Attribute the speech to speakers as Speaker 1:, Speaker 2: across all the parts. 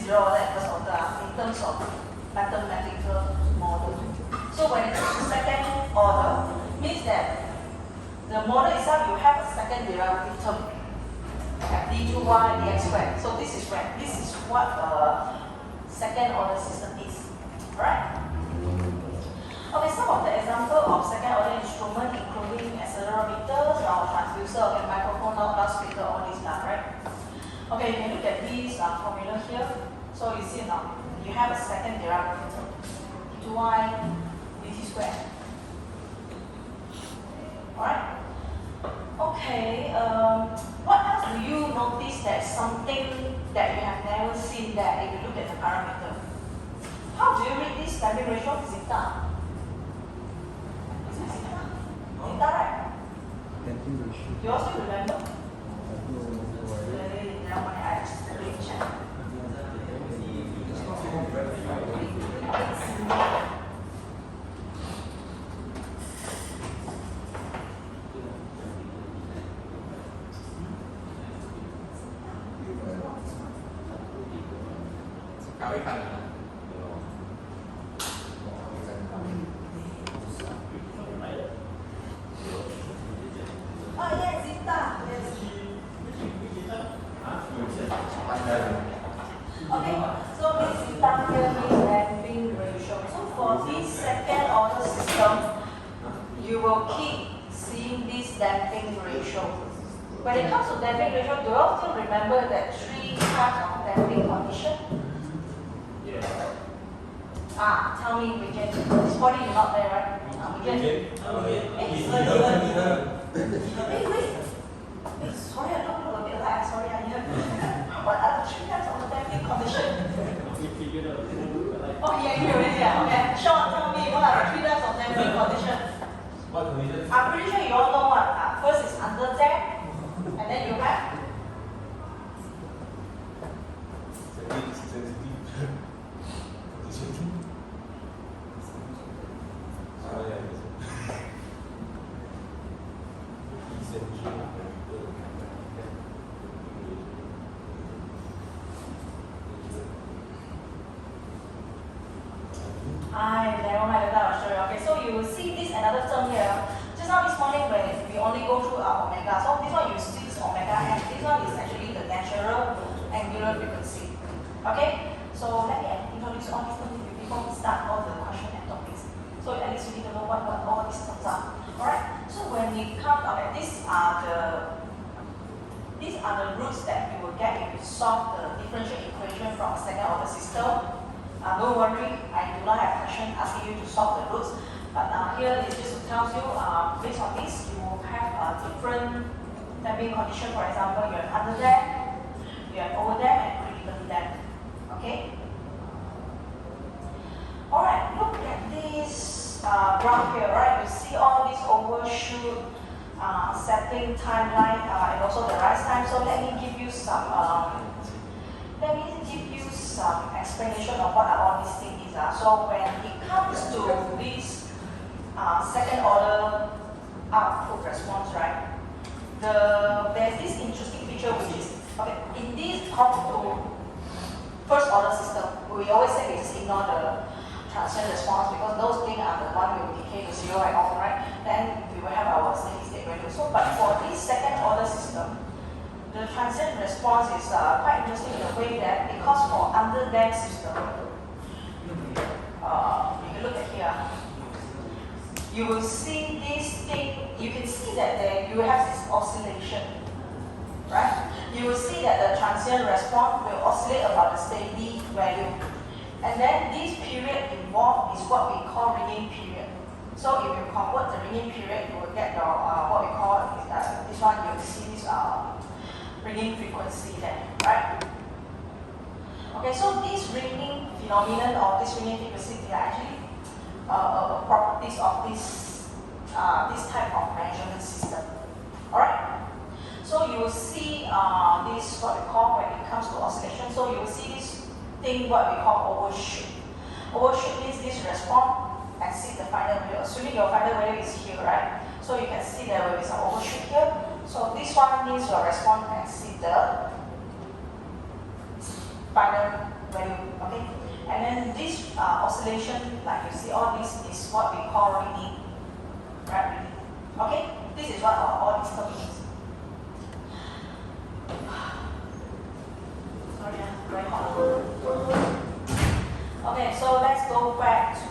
Speaker 1: zero that first order in terms of mathematical model. So when it comes to second order, means that the model itself you have a second derivative term, d2y dx squared. So this is what second order system is. Alright? Okay, some of the example of second order instrument including accelerometers, our transducer, okay, microphone, loudspeaker, all these stuff, right? Okay, you can look at these formula here. So you see now, you have a second derivative term, d2y dt squared. Alright? Okay, what else do you notice that's something that you have never seen there if you look at the parameter? How do you read this damping ratio? Zeta. Is it zeta? Zeta, right?
Speaker 2: Damping ratio.
Speaker 1: You also remember? Never mind, I just check. When it comes to damping ratio, do you all still remember that three types of damping condition?
Speaker 3: Yes.
Speaker 1: Tell me, Vijay. This morning you're not there, right? Vijay. Wait. Sorry, I don't know a bit like. Sorry, I hear. What are the three types of damping condition? Oh, yeah, you already. Okay. Sean, tell me what are the three types of damping condition?
Speaker 3: What condition?
Speaker 1: I'm pretty sure you all know what. First is under damp. And then you have never mind, I'll show you. Okay, so you will see this another term here. Just now this morning when we only go through our omega, so this one you see this omega and this one is actually the natural angular frequency. Okay? So let me introduce all these things before we start all the question and topics. So at least you need to know what all these terms are. Alright? So when we come, okay, these are the roots that you will get if you solve the differential equation from a second order system. Don't worry, I do not have question asking you to solve the roots. But here it just tells you, based on this, you will have a different damping condition. For example, you have under damp, you have over damp, and critical damp. Okay? Alright, look at this graph here, right? You see all these overshoot, setting timeline, and also the rise time. So let me give you some explanation of what all these things is. So when it comes to this second order output response, right? There's this interesting feature which is, okay, in this first order system, we always say we just ignore the transient response because those things are the one will decay to zero and all, right? Then we will have our steady state value. So, but for this second order system, the transient response is quite interesting in the way that because for under damped system, if you look at here, you will see this thing, you can see that you have this oscillation, right? You will see that the transient response will oscillate about the steady value. And then this period involved is what we call ringing period. So if you convert the ringing period, you will get your, what we call, this one, you will see this ringing frequency there, right? Okay, so this ringing phenomenon or this ringing frequency, they are actually properties of this type of measurement system. Alright? So you will see this, what we call when it comes to oscillation. So you will see this thing, what we call overshoot. Overshoot means this response exceeds the final value. Assuming your final value is here, right? So you can see there will be some overshoot here. So this one means your response exceeds the final value, okay? And then this oscillation, like you see, all this is what we call ringing, right? Ringing. Okay, this is what all these terms means. Sorry, very hot. Okay, so let's go back to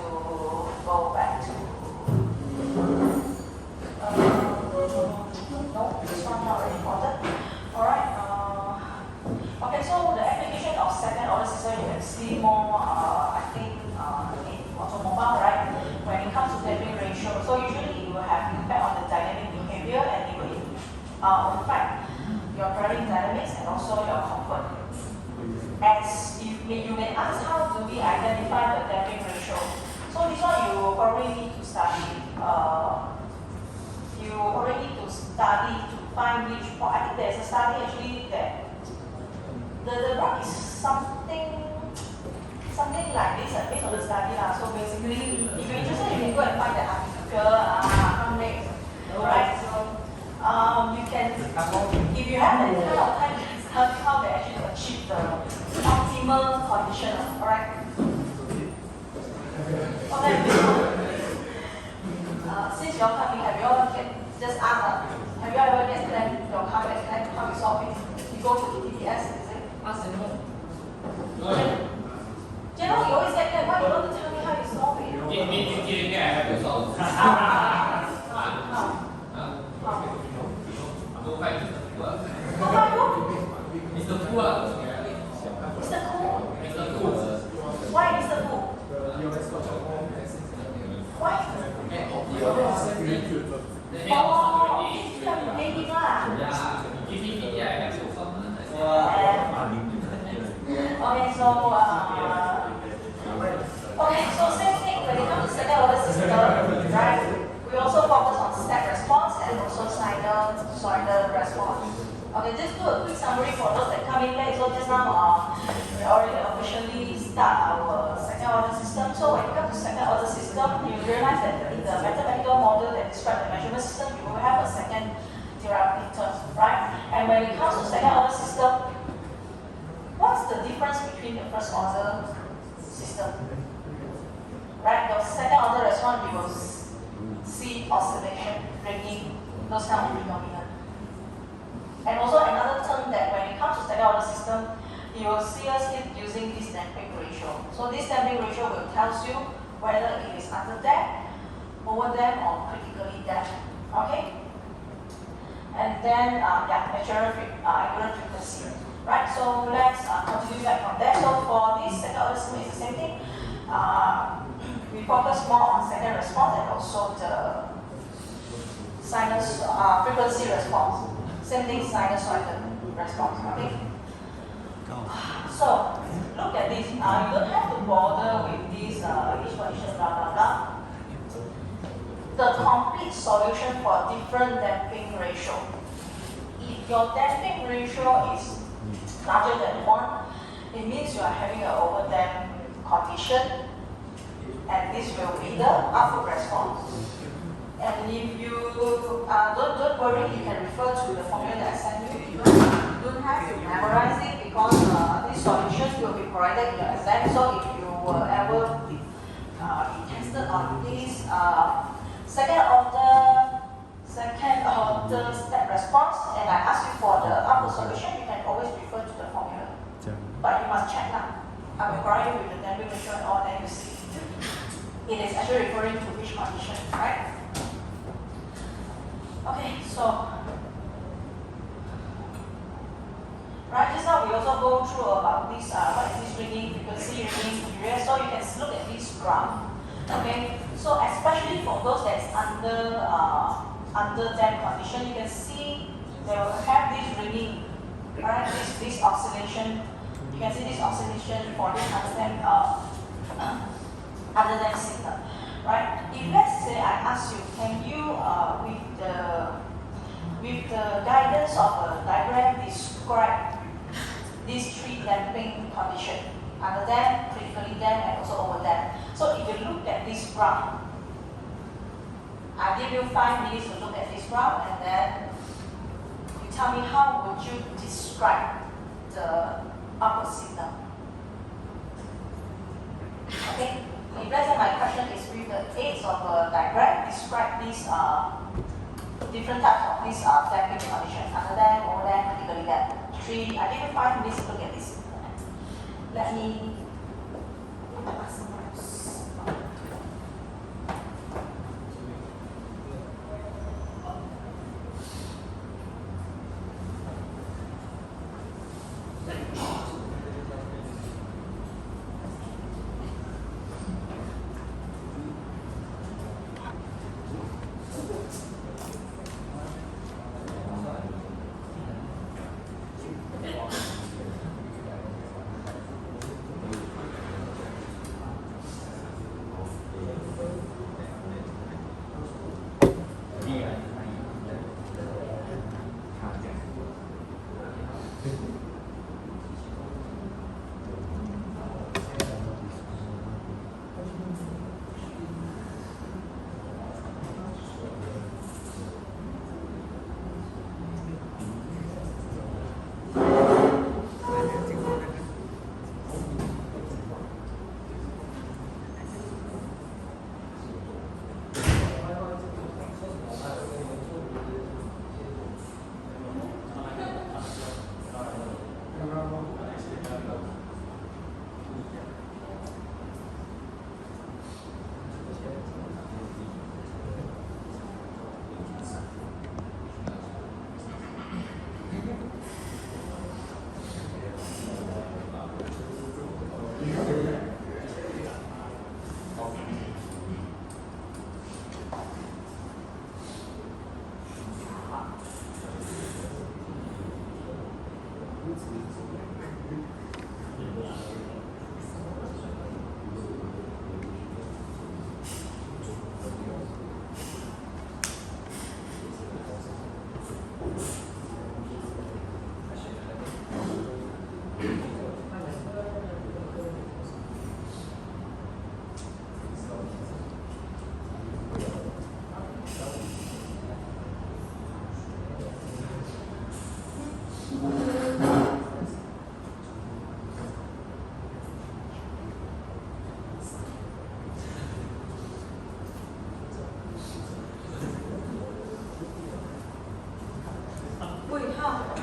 Speaker 1: no, this one not very important. All right. Okay, so the application of second order system you can see more, I think, in automobile, right? When it comes to damping ratio, so usually it will have impact on the dynamic behavior and it will affect your driving dynamics and also your comfort. As you may ask, how do we identify the damping ratio? So this one you probably need to study. You already need to study to find which point. I think there's a study actually that the graph is something like this, based on the study. So basically, if you're interested, you can go and find the article from next. Right? So you can, if you have that kind of time, it's how they actually achieve the optimal condition. Alright? Okay, since you're coming, have you all just ask, have you ever get plan your car accident, how you solve it? You go to ETS, is it?
Speaker 2: Ask them more.
Speaker 1: You know, you always get that. Why you want to tell me how you solve it?
Speaker 2: You have to solve. Go find Mr. Poor.
Speaker 1: Go find who?
Speaker 2: Mr. Poor.
Speaker 1: Mr. Cool.
Speaker 2: Mr. Poor.
Speaker 1: Why Mr. Cool? Why? Maybe lah. Okay, so same thing when it comes to second order system, right? We also focus on step response and also sinusoidal response. Okay, just do a quick summary for those that come in late. So just now, we already officially start our second order system. So when it comes to second order system, you realize that in the mathematical model that describes the measurement system, you will have a second derivative term, right? And when it comes to second order system, what's the difference between the first order system? Right, your second order response, you will see oscillation, ringing, those kind of phenomena. And also another term that when it comes to second order system, you will see us using this damping ratio. So this damping ratio will tell you whether it is under damped, over damped, or critically damped. Okay? And then, natural angular frequency. Right, so let's continue back from there. So for this second order system, it's the same thing. We focus more on second response and also the sinus frequency response. Same thing, sinusoidal response. Okay. So look at this. You don't have to bother with this each condition, blah blah blah. The complete solution for different damping ratio. If your damping ratio is larger than 1, it means you are having an overdamped condition, and this will be the output response. And if you don't worry, you can refer to the formula that I sent you. You don't have to memorize it because this solution will be provided in your exam. So if you were ever be tested on this second order step response, and I ask you for the output solution, you can always refer to the formula. But you must check now. I will provide you with the damping ratio and all, then you see. It is actually referring to which condition, right? Okay, so right, just now we also go through about this, what is this ringing frequency, ringing period. So you can look at this graph. Okay, so especially for those that's under damped condition, you can see they will have this ringing, right? This oscillation. You can see this oscillation for this under damped signal. Right? If let's say I ask you, can you, with the guidance of a diagram, describe these three damping conditions: under damped, critically damped, and also over damped. So if you look at this graph, I give you 5 minutes to look at this graph, and then you tell me how would you describe the output signal. if let's say my question is with the aids of a diagram, describe these different types of these damping conditions. Under them, over them, particularly that. 3, I give you 5 minutes to look at this. Let me.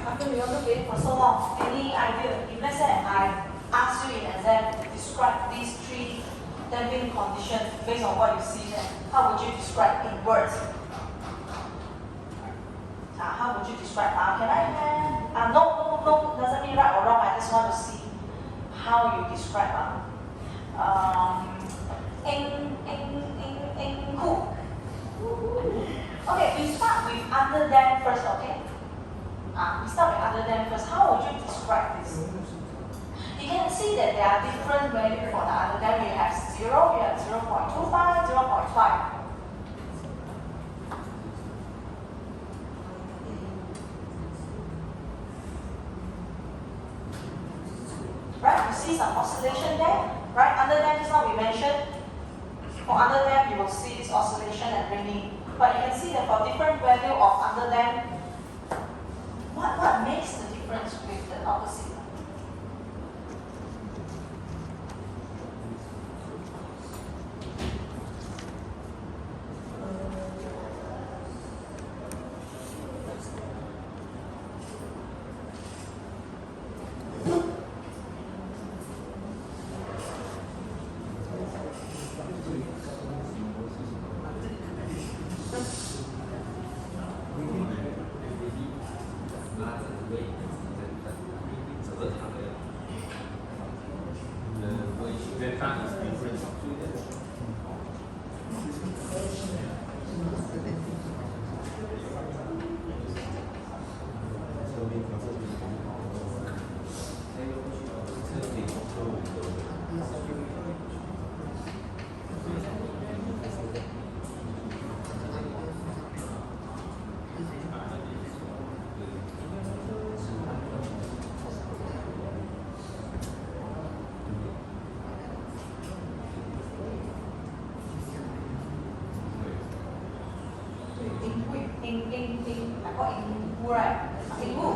Speaker 1: After you look at it for so long, any idea? If let's say I ask you in exam to describe these 3 damping conditions based on what you see there, how would you describe in words? How would you describe? Can I have? No, doesn't mean right or wrong. I just want to see how you describe. Cool. Okay, we start with under them first, okay? We start with under them first. How would you describe this? You can see that there are different values for the under them. You have 0, you have 0.25, 0.5. Right, you see some oscillation there? Right, under them, just now we mentioned, for under them, you will see this oscillation and ringing. But you can see that for different value of under them, what makes the difference with the opposite? I call in right? In who?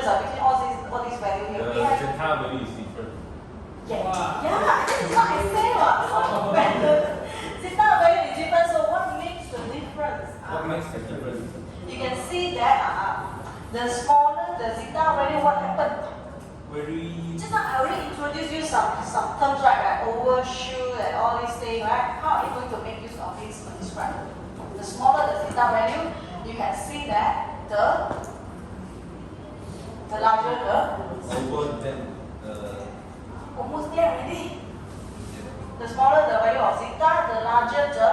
Speaker 1: between all these values here. We have
Speaker 3: zeta value is different.
Speaker 1: yeah, this is what I say. When the zeta value is different, so what makes the difference?
Speaker 3: What makes the difference?
Speaker 1: You can see that the smaller the zeta value, what happened? Just now I already introduced you some terms, right? Like overshoot and all these things, right? How are you going to make use of this to describe? The smaller the zeta value, you can see that the larger the
Speaker 3: Over then
Speaker 1: almost there already. The smaller the value of zeta, the larger the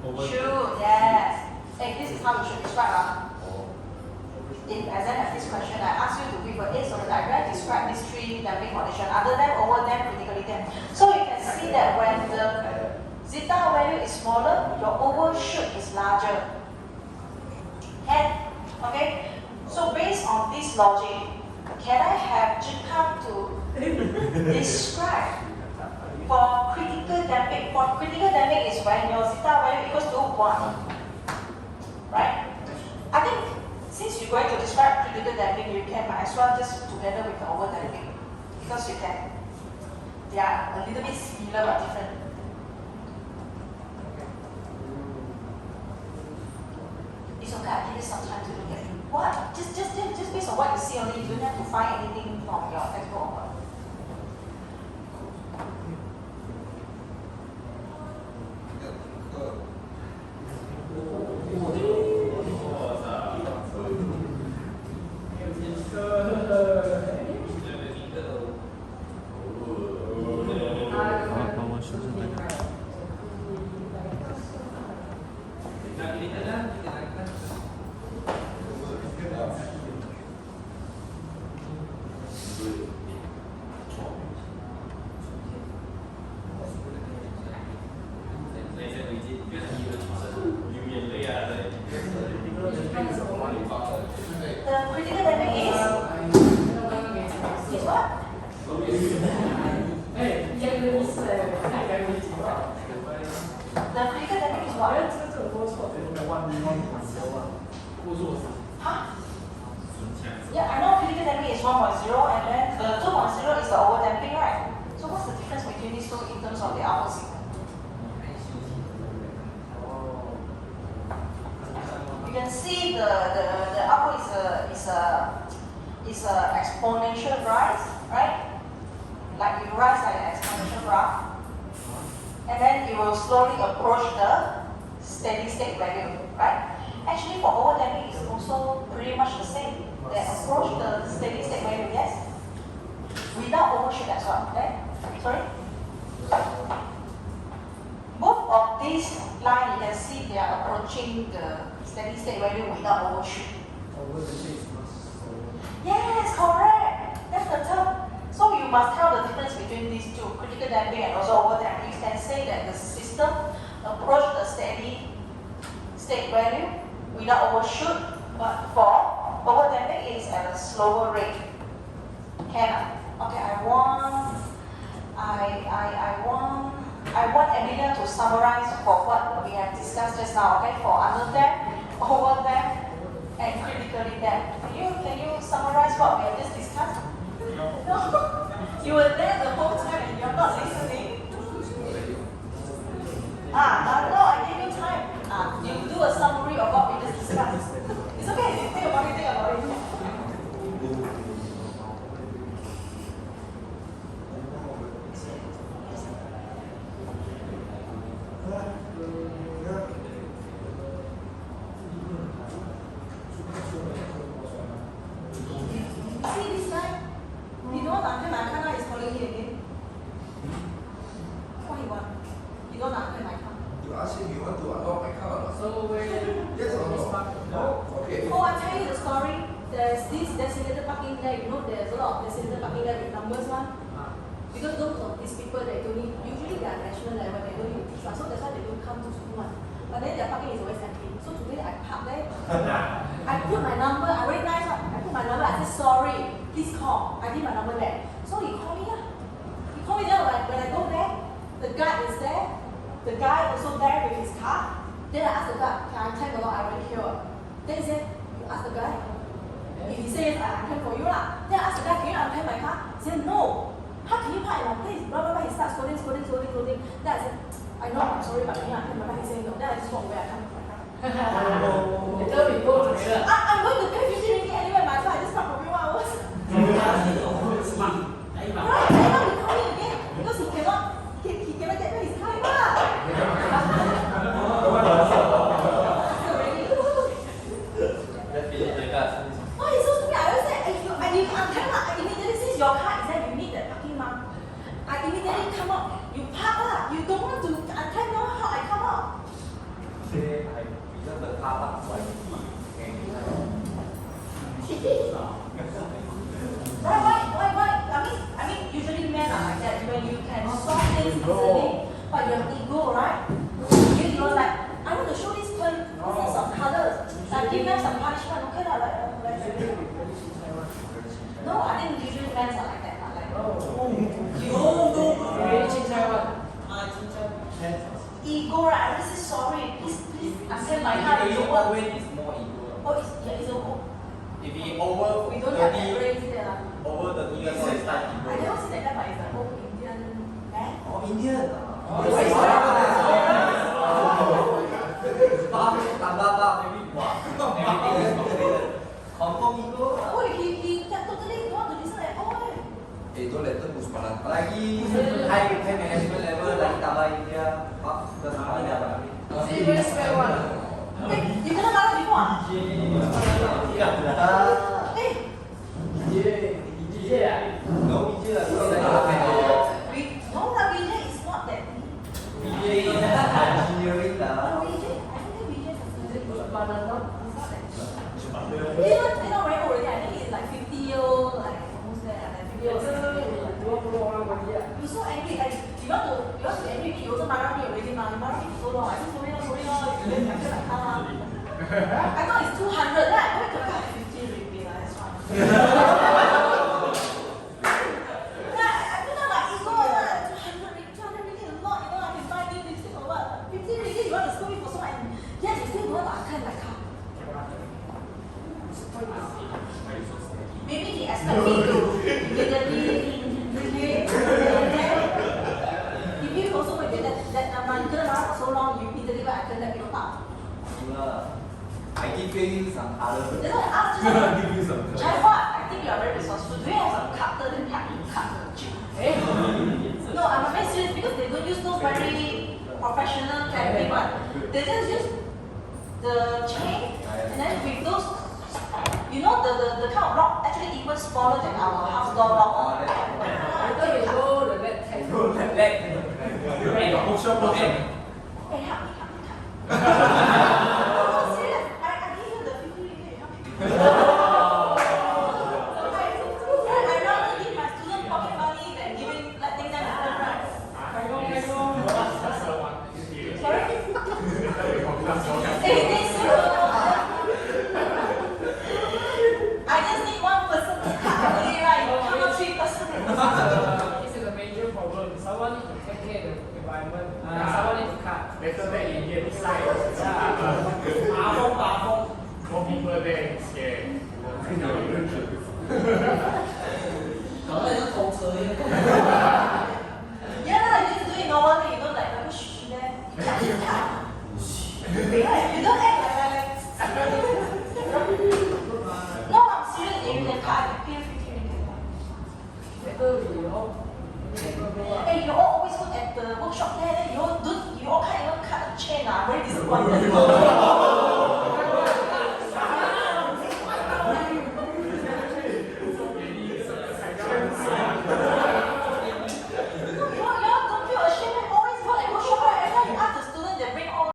Speaker 1: overshoot. Yes. Hey, this is how you should describe. If as I have this question, I ask you to give an A on the diagram, describe these three damping conditions, under them, over them, critically damped. So you can see that when the zeta value is smaller, your overshoot is larger. Okay? So based on this logic, can I have Jikam to describe for critical damping? For critical damping is when your zeta value equals to 1. Right? I think since you're going to describe critical damping, you can might as well just together with the over damping. Because you can, they are a little bit similar but different. It's okay, I'll give you some time to look at it. What? Just based on what you see only, you don't have to find anything from your textbook. Yeah, I know critical damping is 1.0 and then the 2.0 is the over damping, right? So what's the difference between these two in terms of the output signal? You can see the output is a exponential rise, right? Like you rise like an exponential graph, and then it will slowly approach the steady state value, right? Actually, for over damping, it's also pretty much the same. They approach the steady state value, yes? Without overshoot as well, okay? Sorry? Both of these lines, you can see they are approaching the steady state value without overshoot. Yes, correct. That's the term. So you must tell the difference between these two, critical damping and also over damping. You can say that the system approach the steady state value without overshoot, but for over damping it is at a slower rate. Can I? Okay, I want Emilia to summarize for what we have discussed just now, okay? For under damp, over damp, and critically damp. Can you summarize what we have just discussed? No? You were there the whole time and you're not listening? No, I gave you time. You do a summary of what we just discussed. It's okay, you think about it, See this guy? You don't understand my car is calling me again. What do you want? You don't understand my car.
Speaker 4: You ask him, you want to unlock my car or not?
Speaker 2: So where
Speaker 4: Yes or no? No? Okay.
Speaker 1: Oh, I tell you the story. There's this designated parking there. You know, there's a lot of designated parking there with numbers one. Because those of these people, they don't need, usually they are national level, they don't need to teach one. So that's why they don't come to school one. But then their parking is always empty. So today I park there. I put my number, I very nice one. I put my number, I said sorry, please call. I give my number there. So he called me lah. He called me there when I go there, the guard is there. The guy also there with his car. Then I asked the guy, can I thank the Lord I already here? Then he said, you ask the guy? you lah. Then I asked the guy, can you unpack my car? He said, no. How can you park in my place? Blah, blah, blah. He starts scolding. Then I said, I know, I'm sorry, but can you unpack my car? He said, no. Then I just walk away, I come with my car.
Speaker 2: Later we go together.
Speaker 1: I'm going to pay 50 ringgit anyway, might as well I just park for a few hours.
Speaker 2: Smart.
Speaker 1: Right, now he call me again because he cannot get back his car lah. Oh, he's so stupid. I always say, if you unpack lah, I immediately since your car is there, you need that parking mark. I immediately come out. You park lah. You don't want to unpack now. How I come out?
Speaker 3: Say I reserve the car park so I can
Speaker 1: I mean, usually men are like that. When you can solve things easily, but you have ego, right? You're like, I want to show this person some colors. Like give them some punishment, okay lah, No, I think usually men are like that. Ego, right? I just say sorry. Please, until my car is over.
Speaker 2: Always more ego.
Speaker 1: Oh, it's over.
Speaker 2: If he over
Speaker 1: We don't have that
Speaker 2: 30,
Speaker 1: phrase there lah.
Speaker 2: over 30 years old, start ego.
Speaker 1: I never see that guy, but it's an old Indian man.
Speaker 3: Oh, Indian. Confirm ego.
Speaker 1: Oh, he can totally don't want to listen at all.
Speaker 4: Don't let them push malam.
Speaker 3: Lagi high management level lagi tambah India. Pak, sudah sampai apa?
Speaker 1: Serious fair one. You kena marah before ah?
Speaker 3: No BJ lah.
Speaker 1: No lah, BJ is not that.
Speaker 3: BJ is engineering lah.
Speaker 1: No, BJ, I don't think BJ is not that. He's not very old already. I think he's like 50 years old, like almost there, like 50 years old. You so angry, like you want to angry me, you also marah me already, ma. You marah me for so long. I say sorry, I feel like car. I thought it's 200, then I went to car 50 ringgit, that's fine. I put down my ego, 200 ringgit is a lot, you know, I can buy new lipstick or what. 50 ringgit, you want to scold me for so much, and yet you still don't want to untie my car. Maybe he expect me to immediately if you also will get that number, you couldn't marah for so long, you immediately I couldn't let you up.
Speaker 3: I give you some color.
Speaker 1: That's why I asked just now, Chai, I think you are very resourceful. Do you have some cutter then cut the chip? No, I'm very serious because they don't use those very professional clamping one. They just use the chain and then with those, you know, the kind of lock actually even smaller than our house door lock.
Speaker 2: And push up on it.
Speaker 1: Hey, help me. No, serious. I give you the 50 ringgit, help me. I rather give my student pocket money than letting them earn rights. Sorry? Hey, this I just need one person to cut only, right? You come on 3 person.
Speaker 5: This is a major problem. Someone needs to take care of the environment. Someone needs to cut.
Speaker 2: Better than Indian side. More people there scared.
Speaker 1: Yeah, you just do it normally. You don't like shh there. You cut. Right? You don't act like. No, I'm serious. If you can cut, I can pay 50 ringgit. Hey, you all always look at the workshop there. Then you all can't even cut a chain. I'm very disappointed.